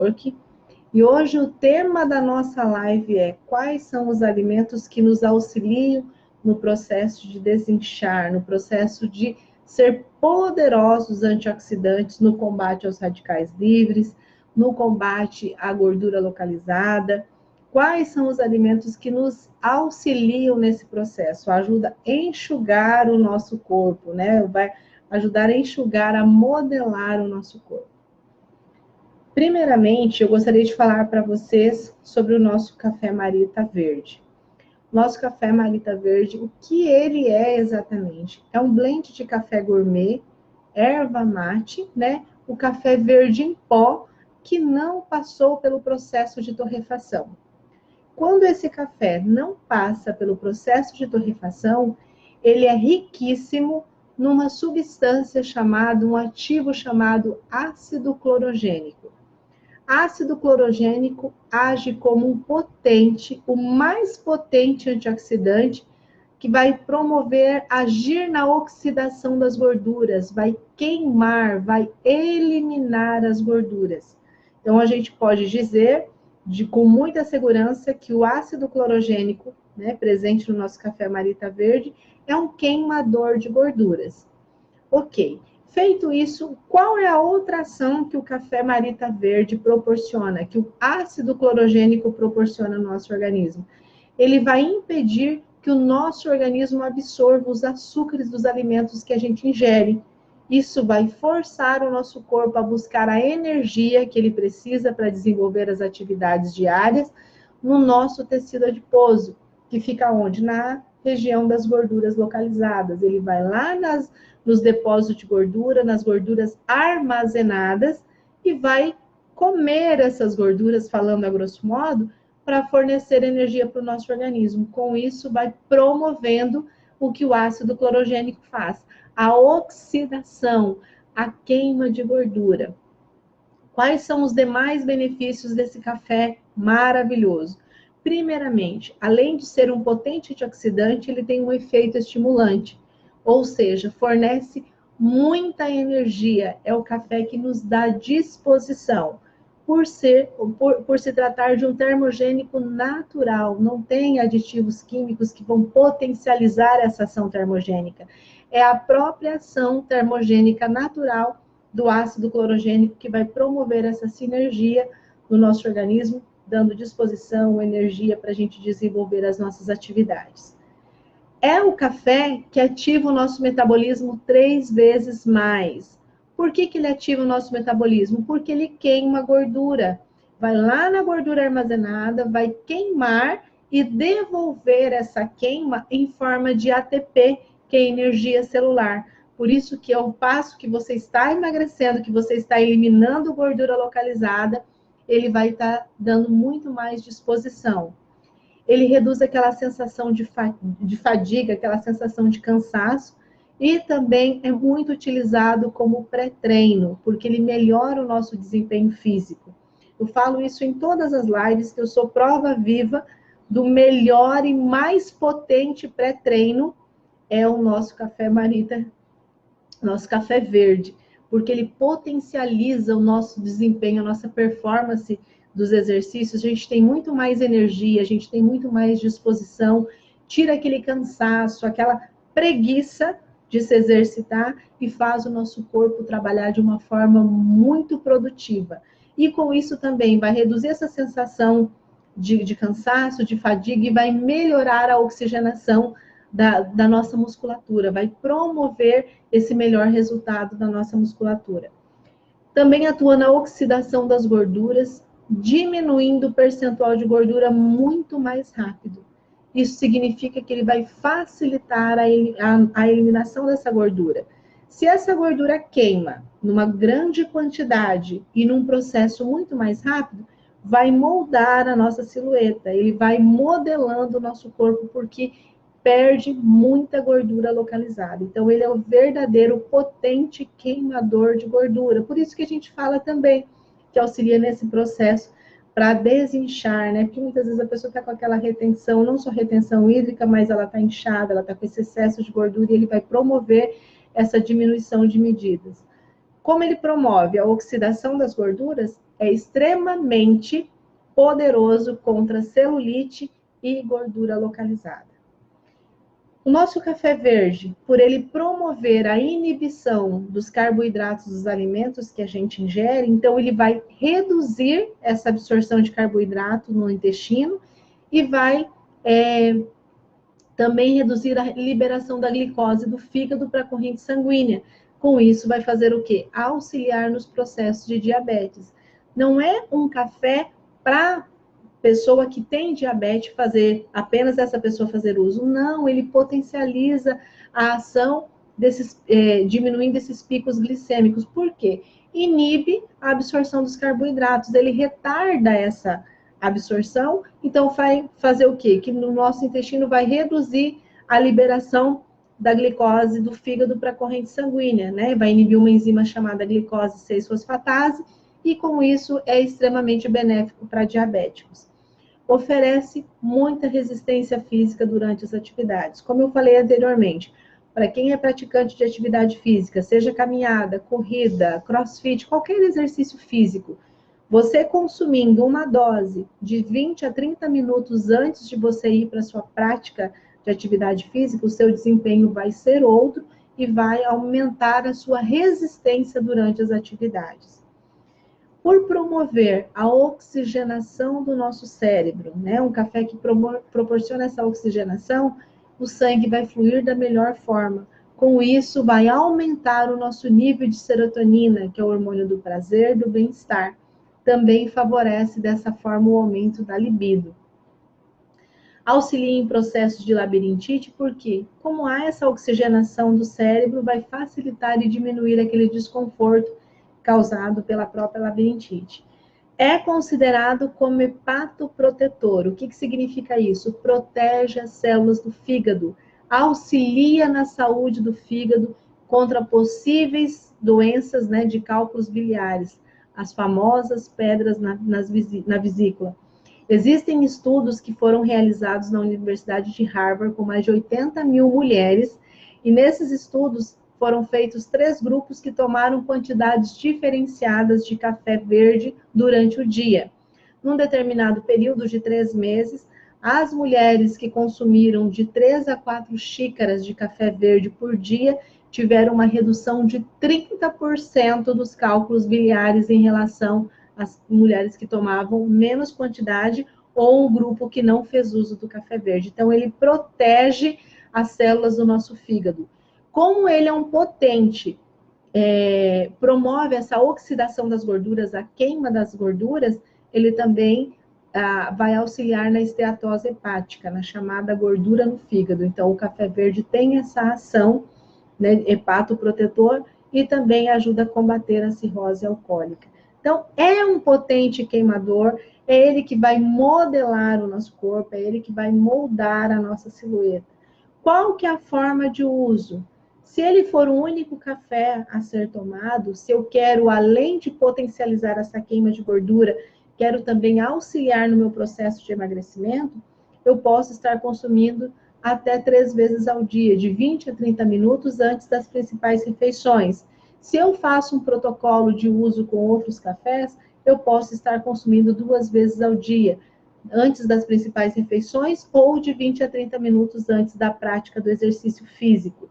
Network. E hoje o tema da nossa live é quais são os alimentos que nos auxiliam no processo de desinchar, no processo de ser poderosos antioxidantes no combate aos radicais livres, no combate à gordura localizada. Quais são os alimentos que nos auxiliam nesse processo? Ajuda a enxugar o nosso corpo, né? Vai ajudar a enxugar, a modelar o nosso corpo. Primeiramente, eu gostaria de falar para vocês sobre o nosso café Marita Verde. Nosso café Marita Verde, o que ele é exatamente? É um blend de café gourmet, erva mate, né? O café verde em pó, que não passou pelo processo de torrefação. Quando esse café não passa pelo processo de torrefação, ele é riquíssimo numa substância chamada, um ativo chamado ácido clorogênico. Ácido clorogênico age como um potente, o mais potente antioxidante, que vai promover, agir na oxidação das gorduras, vai queimar, vai eliminar as gorduras. Então, a gente pode dizer, com muita segurança, que o ácido clorogênico, né, presente no nosso café Marita Verde, é um queimador de gorduras. Ok. Feito isso, qual é a outra ação que o café Marita Verde proporciona, que o ácido clorogênico proporciona no nosso organismo? Ele vai impedir que o nosso organismo absorva os açúcares dos alimentos que a gente ingere. Isso vai forçar o nosso corpo a buscar a energia que ele precisa para desenvolver as atividades diárias no nosso tecido adiposo, que fica onde? Na região das gorduras localizadas. Ele vai lá nos depósitos de gordura, nas gorduras armazenadas, e vai comer essas gorduras, falando a grosso modo, para fornecer energia para o nosso organismo. Com isso, vai promovendo o que o ácido clorogênico faz, a oxidação, a queima de gordura. Quais são os demais benefícios desse café maravilhoso? Primeiramente, além de ser um potente antioxidante, ele tem um efeito estimulante, ou seja, fornece muita energia. É o café que nos dá disposição. Por se tratar de um termogênico natural, não tem aditivos químicos que vão potencializar essa ação termogênica. É a própria ação termogênica natural do ácido clorogênico que vai promover essa sinergia no nosso organismo, dando disposição, energia para a gente desenvolver as nossas atividades. É o café que ativa o nosso metabolismo 3 vezes mais. Por que ele ativa o nosso metabolismo? Porque ele queima gordura. Vai lá na gordura armazenada, vai queimar e devolver essa queima em forma de ATP, que é energia celular. Por isso que ao passo que você está emagrecendo, que você está eliminando gordura localizada, ele vai estar dando muito mais disposição. Ele reduz aquela sensação de fadiga, aquela sensação de cansaço, e também é muito utilizado como pré-treino, porque ele melhora o nosso desempenho físico. Eu falo isso em todas as lives, que eu sou prova viva do melhor e mais potente pré-treino, é o nosso café Marita, nosso café verde, porque ele potencializa o nosso desempenho, a nossa performance dos exercícios. A gente tem muito mais energia, a gente tem muito mais disposição, tira aquele cansaço, aquela preguiça de se exercitar e faz o nosso corpo trabalhar de uma forma muito produtiva. E com isso também vai reduzir essa sensação de cansaço, de fadiga, e vai melhorar a oxigenação da nossa musculatura, vai promover esse melhor resultado da nossa musculatura. Também atua na oxidação das gorduras, diminuindo o percentual de gordura muito mais rápido. Isso significa que ele vai facilitar a eliminação dessa gordura. Se essa gordura queima numa grande quantidade e num processo muito mais rápido, vai moldar a nossa silhueta, ele vai modelando o nosso corpo, porque perde muita gordura localizada. Então, ele é o verdadeiro potente queimador de gordura. Por isso que a gente fala também que auxilia nesse processo para desinchar, né? Porque muitas vezes a pessoa está com aquela retenção, não só retenção hídrica, mas ela está inchada, ela está com esse excesso de gordura, e ele vai promover essa diminuição de medidas. Como ele promove a oxidação das gorduras, é extremamente poderoso contra celulite e gordura localizada. O nosso café verde, por ele promover a inibição dos carboidratos dos alimentos que a gente ingere, então ele vai reduzir essa absorção de carboidrato no intestino e vai também reduzir a liberação da glicose do fígado para a corrente sanguínea. Com isso, vai fazer o quê? Auxiliar nos processos de diabetes. Não é um café para pessoa que tem diabetes fazer, apenas essa pessoa fazer uso. Não, ele potencializa a ação diminuindo esses picos glicêmicos. Por quê? Inibe a absorção dos carboidratos, ele retarda essa absorção, então vai fazer o quê? Que no nosso intestino vai reduzir a liberação da glicose do fígado para a corrente sanguínea, né? Vai inibir uma enzima chamada glicose 6-fosfatase, e com isso é extremamente benéfico para diabéticos. Oferece muita resistência física durante as atividades. Como eu falei anteriormente, para quem é praticante de atividade física, seja caminhada, corrida, crossfit, qualquer exercício físico, você consumindo uma dose de 20 a 30 minutos antes de você ir para a sua prática de atividade física, o seu desempenho vai ser outro e vai aumentar a sua resistência durante as atividades. Por promover a oxigenação do nosso cérebro, né? Um café que proporciona essa oxigenação, o sangue vai fluir da melhor forma. Com isso, vai aumentar o nosso nível de serotonina, que é o hormônio do prazer, do bem-estar. Também favorece dessa forma o aumento da libido. Auxilia em processos de labirintite, porque, como há essa oxigenação do cérebro, vai facilitar e diminuir aquele desconforto causado pela própria labirintite. É considerado como hepatoprotetor. O que significa isso? Protege as células do fígado, auxilia na saúde do fígado contra possíveis doenças, né, de cálculos biliares, as famosas pedras na vesícula. Existem estudos que foram realizados na Universidade de Harvard com mais de 80 mil mulheres, e nesses estudos foram feitos 3 grupos que tomaram quantidades diferenciadas de café verde durante o dia. Num determinado período de 3 meses, as mulheres que consumiram de 3 a 4 xícaras de café verde por dia tiveram uma redução de 30% dos cálculos biliares em relação às mulheres que tomavam menos quantidade ou o grupo que não fez uso do café verde. Então, ele protege as células do nosso fígado. Como ele é um potente, promove essa oxidação das gorduras, a queima das gorduras, ele também vai auxiliar na esteatose hepática, na chamada gordura no fígado. Então, o café verde tem essa ação, né, hepatoprotetor, e também ajuda a combater a cirrose alcoólica. Então, é um potente queimador, é ele que vai modelar o nosso corpo, é ele que vai moldar a nossa silhueta. Qual que é a forma de uso? Se ele for o único café a ser tomado, se eu quero, além de potencializar essa queima de gordura, quero também auxiliar no meu processo de emagrecimento, eu posso estar consumindo até 3 vezes ao dia, de 20 a 30 minutos antes das principais refeições. Se eu faço um protocolo de uso com outros cafés, eu posso estar consumindo 2 vezes ao dia, antes das principais refeições ou de 20 a 30 minutos antes da prática do exercício físico.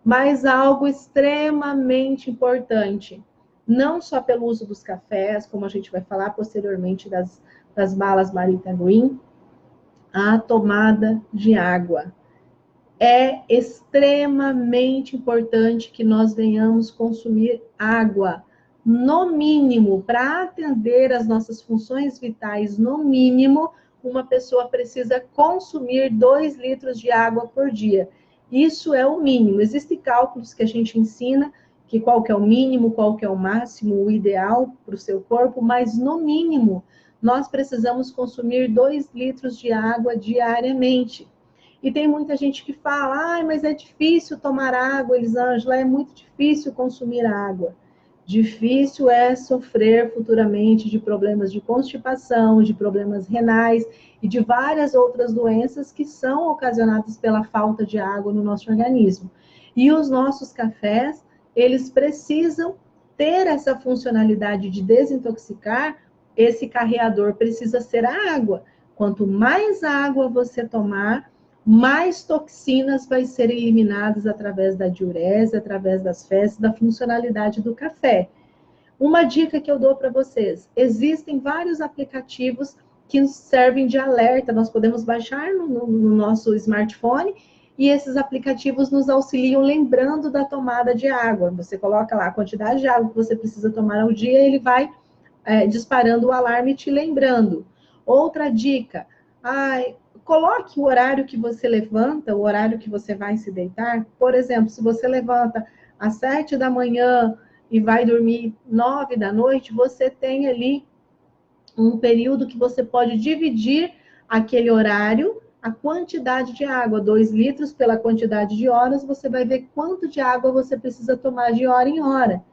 Mas algo extremamente importante, não só pelo uso dos cafés, como a gente vai falar posteriormente das balas Marita Green, a tomada de água. É extremamente importante que nós venhamos consumir água, no mínimo, para atender as nossas funções vitais, no mínimo, uma pessoa precisa consumir 2 litros de água por dia. Isso é o mínimo. Existem cálculos que a gente ensina, que qual que é o mínimo, qual que é o máximo, o ideal para o seu corpo, mas no mínimo, nós precisamos consumir 2 litros de água diariamente. E tem muita gente que fala, mas é difícil tomar água, Elisângela, é muito difícil consumir água. Difícil é sofrer futuramente de problemas de constipação, de problemas renais e de várias outras doenças que são ocasionadas pela falta de água no nosso organismo. E os nossos cafés, eles precisam ter essa funcionalidade de desintoxicar, esse carreador precisa ser a água. Quanto mais água você tomar, mais toxinas vai ser eliminadas através da diurese, através das fezes, da funcionalidade do café. Uma dica que eu dou para vocês: existem vários aplicativos que nos servem de alerta, nós podemos baixar no nosso smartphone, e esses aplicativos nos auxiliam lembrando da tomada de água. Você coloca lá a quantidade de água que você precisa tomar ao dia, e ele vai disparando o alarme te lembrando. Outra dica: coloque o horário que você levanta, o horário que você vai se deitar. Por exemplo, se você levanta às 7 da manhã e vai dormir 9 da noite, você tem ali um período que você pode dividir aquele horário, a quantidade de água, 2 litros pela quantidade de horas, você vai ver quanto de água você precisa tomar de hora em hora.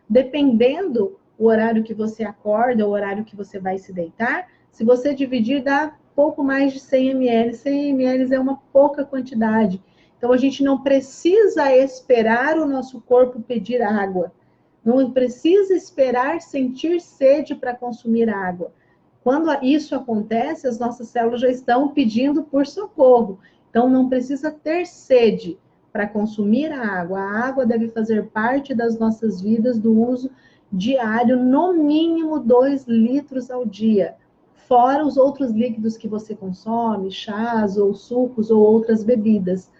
Dependendo o horário que você acorda, o horário que você vai se deitar, se você dividir, dá pouco mais de 100 ml. 100 ml é uma pouca quantidade. Então, a gente não precisa esperar o nosso corpo pedir água. Não precisa esperar sentir sede para consumir água. Quando isso acontece, as nossas células já estão pedindo por socorro. Então, não precisa ter sede para consumir a água. A água deve fazer parte das nossas vidas, do uso diário, no mínimo 2 litros ao dia. Fora os outros líquidos que você consome, chás ou sucos ou outras bebidas.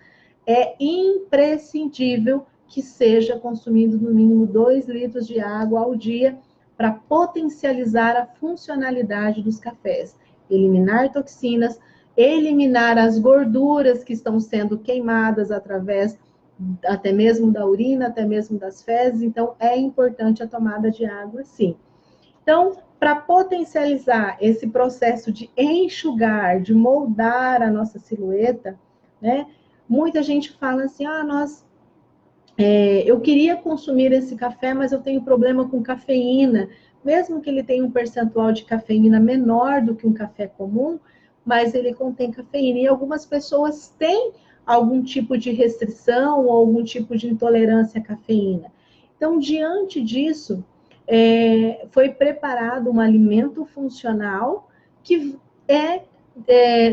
É imprescindível que seja consumido no mínimo 2 litros de água ao dia para potencializar a funcionalidade dos cafés, eliminar toxinas, eliminar as gorduras que estão sendo queimadas através até mesmo da urina, até mesmo das fezes. Então, é importante a tomada de água, sim. Então, para potencializar esse processo de enxugar, de moldar a nossa silhueta, né? Muita gente fala assim, eu queria consumir esse café, mas eu tenho problema com cafeína. Mesmo que ele tenha um percentual de cafeína menor do que um café comum, mas ele contém cafeína. E algumas pessoas têm algum tipo de restrição ou algum tipo de intolerância à cafeína. Então, diante disso, foi preparado um alimento funcional que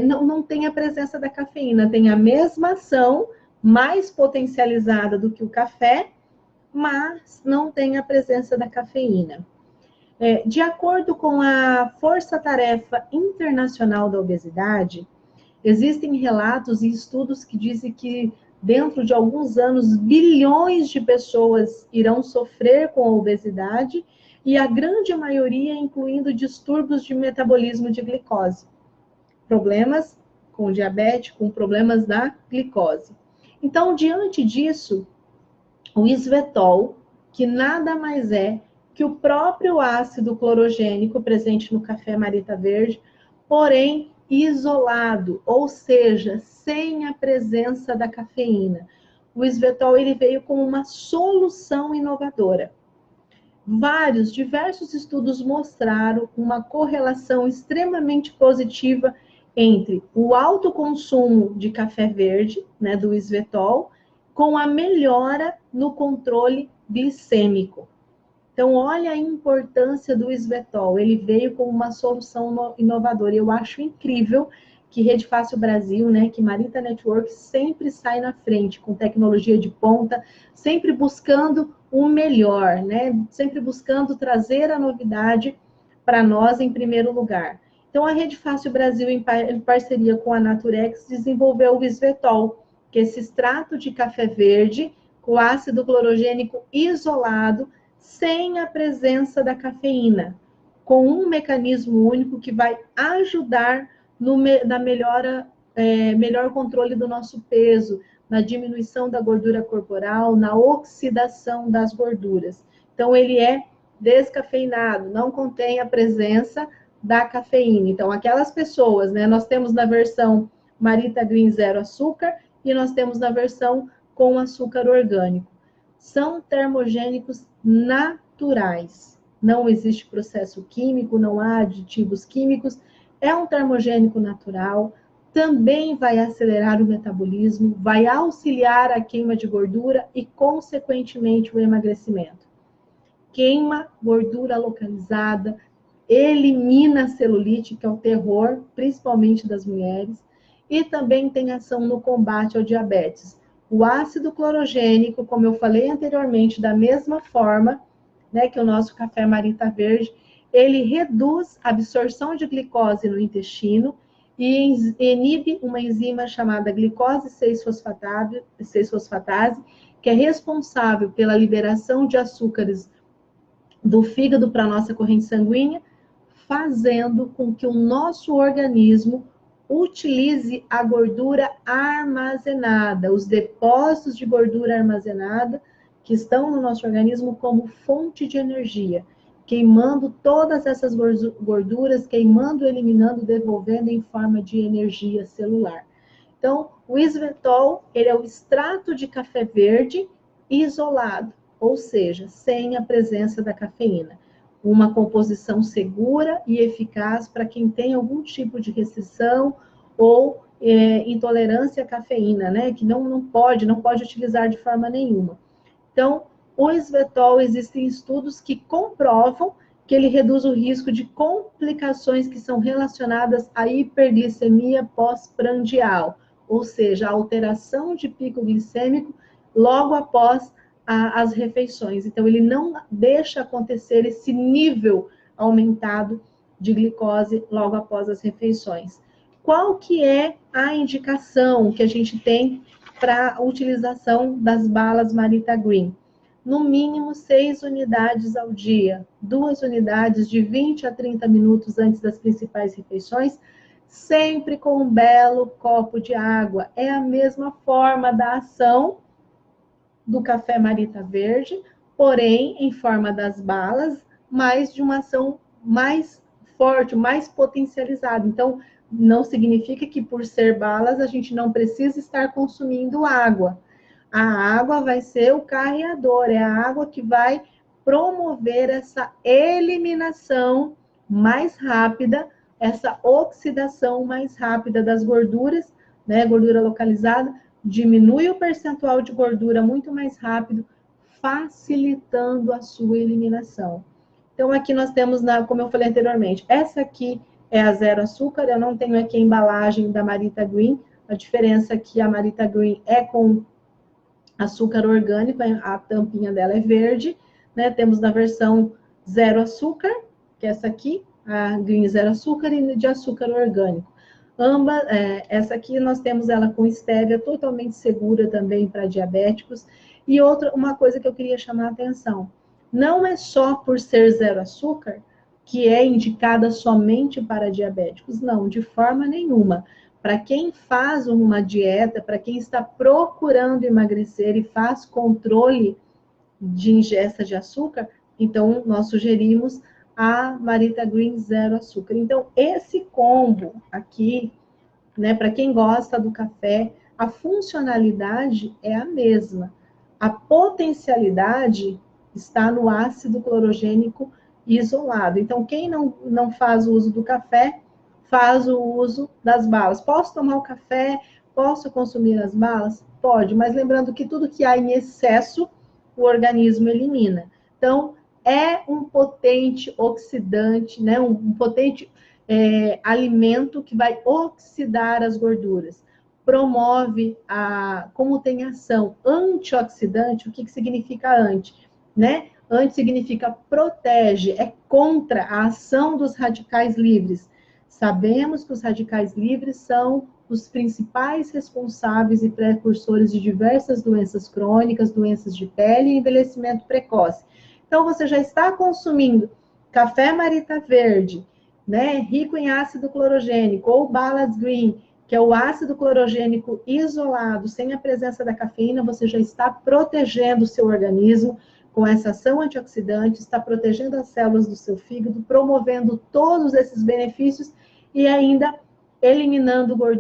não tem a presença da cafeína, tem a mesma ação, mais potencializada do que o café, mas não tem a presença da cafeína. De acordo com a Força-Tarefa Internacional da Obesidade, existem relatos e estudos que dizem que dentro de alguns anos, bilhões de pessoas irão sofrer com a obesidade, e a grande maioria incluindo distúrbios de metabolismo de glicose. Problemas com diabetes, com problemas da glicose. Então, diante disso, o Isvetol, que nada mais é que o próprio ácido clorogênico presente no café Marita Verde, porém isolado, ou seja, sem a presença da cafeína. O Isvetol, ele veio como uma solução inovadora. Diversos estudos mostraram uma correlação extremamente positiva entre o alto consumo de café verde, né, do Isvetol, com a melhora no controle glicêmico. Então, olha a importância do Isvetol. Ele veio como uma solução inovadora. Eu acho incrível que Rede Fácil Brasil, né, que Marita Network sempre sai na frente com tecnologia de ponta, sempre buscando o melhor, né, sempre buscando trazer a novidade para nós em primeiro lugar. Então, a Rede Fácil Brasil, em parceria com a Naturex, desenvolveu o Isvetol, que é esse extrato de café verde com ácido clorogênico isolado, sem a presença da cafeína, com um mecanismo único que vai ajudar na melhor controle do nosso peso, na diminuição da gordura corporal, na oxidação das gorduras. Então, ele é descafeinado, não contém a presença da cafeína. Então, aquelas pessoas, né, nós temos na versão Marita Green Zero Açúcar e nós temos na versão com açúcar orgânico. São termogênicos naturais. Não existe processo químico, não há aditivos químicos. É um termogênico natural, também vai acelerar o metabolismo, vai auxiliar a queima de gordura e, consequentemente, o emagrecimento. Queima gordura localizada, elimina a celulite, que é o terror, principalmente das mulheres, e também tem ação no combate ao diabetes. O ácido clorogênico, como eu falei anteriormente, da mesma forma, né, que o nosso café Marita Verde, ele reduz a absorção de glicose no intestino e inibe uma enzima chamada glicose 6-fosfatase, que é responsável pela liberação de açúcares do fígado para a nossa corrente sanguínea, fazendo com que o nosso organismo utilize a gordura armazenada, os depósitos de gordura armazenada que estão no nosso organismo como fonte de energia, queimando todas essas gorduras, queimando, eliminando, devolvendo em forma de energia celular. Então, o Isvetol, ele é o extrato de café verde isolado, ou seja, sem a presença da cafeína. Uma composição segura e eficaz para quem tem algum tipo de restrição ou intolerância à cafeína, né? Que não pode utilizar de forma nenhuma. Então, o Isvetol, existem estudos que comprovam que ele reduz o risco de complicações que são relacionadas à hiperglicemia pós-prandial, ou seja, a alteração de pico glicêmico logo após as refeições. Então, ele não deixa acontecer esse nível aumentado de glicose logo após as refeições. Qual que é a indicação que a gente tem para a utilização das balas Marita Green? No mínimo 6 unidades ao dia, 2 unidades de 20 a 30 minutos antes das principais refeições, sempre com um belo copo de água. É a mesma forma da ação do café Marita Verde, porém em forma das balas, mas de uma ação mais forte, mais potencializada. Então, não significa que por ser balas a gente não precisa estar consumindo água. A água vai ser o carreador, é a água que vai promover essa eliminação mais rápida, essa oxidação mais rápida das gorduras, né, gordura localizada, diminui o percentual de gordura muito mais rápido, facilitando a sua eliminação. Então, aqui nós temos, como eu falei anteriormente, essa aqui é a zero açúcar, eu não tenho aqui a embalagem da Marita Green, a diferença é que a Marita Green é com açúcar orgânico, a tampinha dela é verde, né? Temos na versão zero açúcar, que é essa aqui, a Green zero açúcar e de açúcar orgânico. Ambas, essa aqui nós temos ela com estévia, totalmente segura também para diabéticos. E uma coisa que eu queria chamar a atenção, não é só por ser zero açúcar que é indicada somente para diabéticos, não, de forma nenhuma. Para quem faz uma dieta, para quem está procurando emagrecer e faz controle de ingesta de açúcar, então nós sugerimos a Marita Green zero açúcar. Então, esse combo aqui, né, para quem gosta do café, a funcionalidade é a mesma. A potencialidade está no ácido clorogênico isolado. Então, quem não faz o uso do café, faz o uso das balas. Posso tomar o café? Posso consumir as balas? Pode, mas lembrando que tudo que há em excesso, o organismo elimina. Então, é um potente oxidante, né? Um potente alimento que vai oxidar as gorduras. Promove, como tem ação antioxidante, o que significa anti? Né? Anti significa protege, é contra a ação dos radicais livres. Sabemos que os radicais livres são os principais responsáveis e precursores de diversas doenças crônicas, doenças de pele e envelhecimento precoce. Então, você já está consumindo café Marita Verde, né, rico em ácido clorogênico, ou Balas Green, que é o ácido clorogênico isolado, sem a presença da cafeína, você já está protegendo o seu organismo com essa ação antioxidante, está protegendo as células do seu fígado, promovendo todos esses benefícios e ainda eliminando gordura